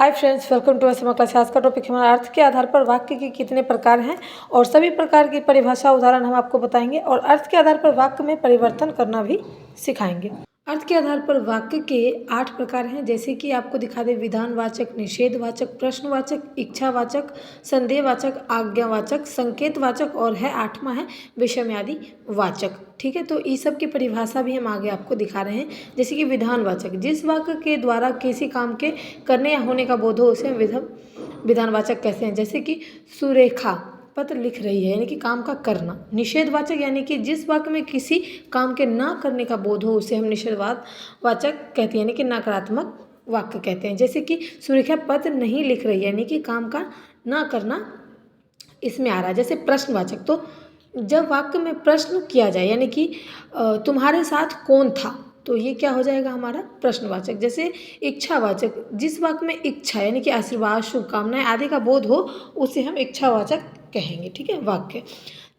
Hi friends, welcome to Asma class. आज का topic हमारा अर्थ के आधार पर वाक्य के कितने प्रकार हैं और सभी प्रकार की परिभाषा उदाहरण हम आपको बताएंगे और अर्थ के आधार पर वाक्य में परिवर्तन करना भी सिखाएंगे। अर्थ के आधार पर वाक्य के 8 प्रकार हैं, जैसे कि आपको दिखा दे विधानवाचक, निषेधवाचक, प्रश्नवाचक, इच्छावाचक, संदेहवाचक, आज्ञावाचक, संकेतवाचक और है 8वां है विषमयादि वाचक। ठीक है, तो इस सब की परिभाषा भी हम आगे आपको दिखा रहे हैं। जैसे कि विधानवाचक, जिस वाक्य के द्वारा किसी काम के करने या होने का बोध हो उसे हम विधानवाचक कहते हैं। जैसे कि सुरेखा पत्र लिख रही है, यानी कि काम का करना। निषेधवाचक, यानी कि जिस वाक्य में किसी काम के ना करने का बोध हो उसे हम निषेधवाचक कहते हैं, यानी कि नकारात्मक वाक्य कहते हैं। जैसे कि सुरेखा पत्र नहीं लिख रही है, यानी कि काम का ना करना इसमें आ रहा है। जैसे प्रश्नवाचक, तो जब वाक्य में प्रश्न किया जाए, यानी कि तुम्हारे साथ कौन था, तो ये क्या हो जाएगा हमारा प्रश्नवाचक। जैसे इच्छावाचक, जिस वाक्य में इच्छा यानी कि आशीर्वाद, शुभकामनाएं आदि का बोध हो उसे हम इच्छावाचक कहेंगे। ठीक है, वाक्य।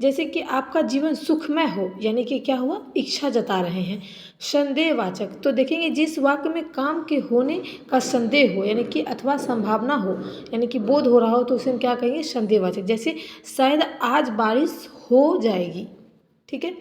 जैसे कि आपका जीवन सुखमय हो, यानी कि क्या हुआ, इच्छा जता रहे हैं। संदेहवाचक, तो देखेंगे जिस वाक्य में काम के होने का संदेह हो, यानी कि अथवा संभावना हो, यानी कि बोध हो रहा हो, तो उसे हम क्या कहेंगे, संदेहवाचक। जैसे शायद आज बारिश हो जाएगी। ठीक है,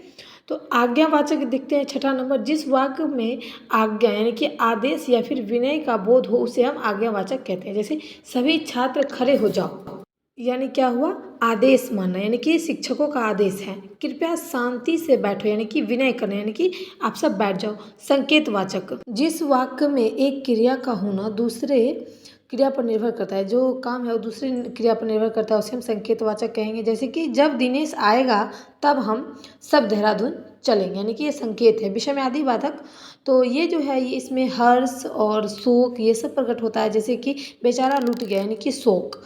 तो आज्ञावाचक दिखते हैं 6ठा नंबर, जिस वाक्य में आज्ञा यानी कि आदेश या फिर विनय का बोध हो उसे हम आज्ञावाचक कहते हैं। जैसे सभी छात्र खड़े हो जाओ, यानी क्या हुआ, आदेश मानना, यानी कि शिक्षकों का आदेश है। कृपया शांति से बैठो, यानी कि विनय करना, यानी कि आप सब बैठ जाओ। संकेतवाचक, जिस वाक्य में एक क्रिया का होना दूसरे क्रिया पर निर्भर करता है, जो काम है वो दूसरी क्रिया पर निर्भर करता है, उसे हम संकेतवाचक कहेंगे। जैसे कि जब दिनेश आएगा तब हम सब देहरादून चलेंगे, यानी कि ये संकेत है। विषमयादि वाचक, तो ये जो है ये इसमें हर्ष और शोक ये सब प्रकट होता है। जैसे कि बेचारा लूट गया, यानी कि शोक।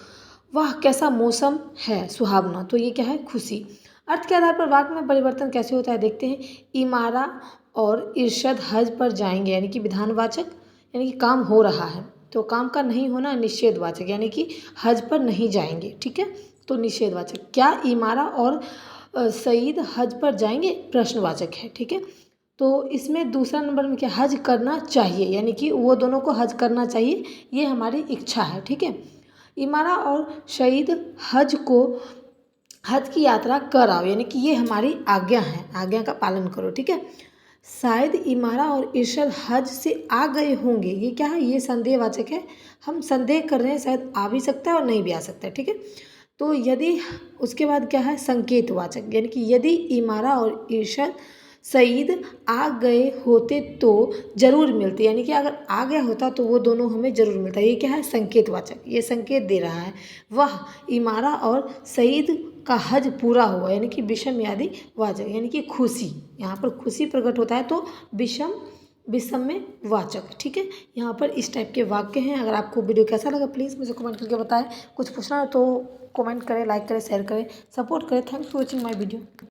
वाह कैसा मौसम है सुहावना, तो ये क्या है, खुशी। अर्थ के आधार पर वाक्य में परिवर्तन कैसे होता है देखते हैं। इमारा और इरशद हज पर जाएंगे, यानी कि विधानवाचक, यानी कि काम हो रहा है, तो काम का नहीं होना निषेधवाचक, यानी कि हज पर नहीं जाएंगे। ठीक है, तो निषेधवाचक। क्या इमारा और सईद हज पर जाएंगे, प्रश्नवाचक है। ठीक है, तो इसमें दूसरा नंबर में क्या, हज करना चाहिए, यानी कि वो दोनों को हज करना चाहिए, ये हमारी इच्छा है। ठीक है, इमारा और शहीद हज की यात्रा कर आओ, यानी कि ये हमारी आज्ञा है, आज्ञा का पालन करो। ठीक है, शायद इमारा और इरशद हज से आ गए होंगे, ये क्या है, ये संदेहवाचक है। हम संदेह कर रहे हैं, शायद आ भी सकता है और नहीं भी आ सकता है। ठीक है, तो यदि उसके बाद क्या है, संकेतवाचक, यानी कि यदि इमारा और इरशद सईद आ गए होते तो जरूर मिलते, यानी कि अगर आ गया होता तो वो दोनों हमें जरूर मिलता। ये क्या है, संकेतवाचक, ये संकेत दे रहा है। वह इमारा और सईद का हज पूरा हुआ, यानी कि विषमयादि वाचक, यानी कि खुशी, यहाँ पर खुशी प्रकट होता है, तो विषम में वाचक। ठीक है, यहाँ पर इस टाइप के वाक्य हैं। अगर आपको वीडियो कैसा लगा प्लीज़ मुझे कमेंट करके बताएं। कुछ पूछना हो तो कमेंट करें, लाइक करें, शेयर करें, सपोर्ट करें। Thanks for watching my video.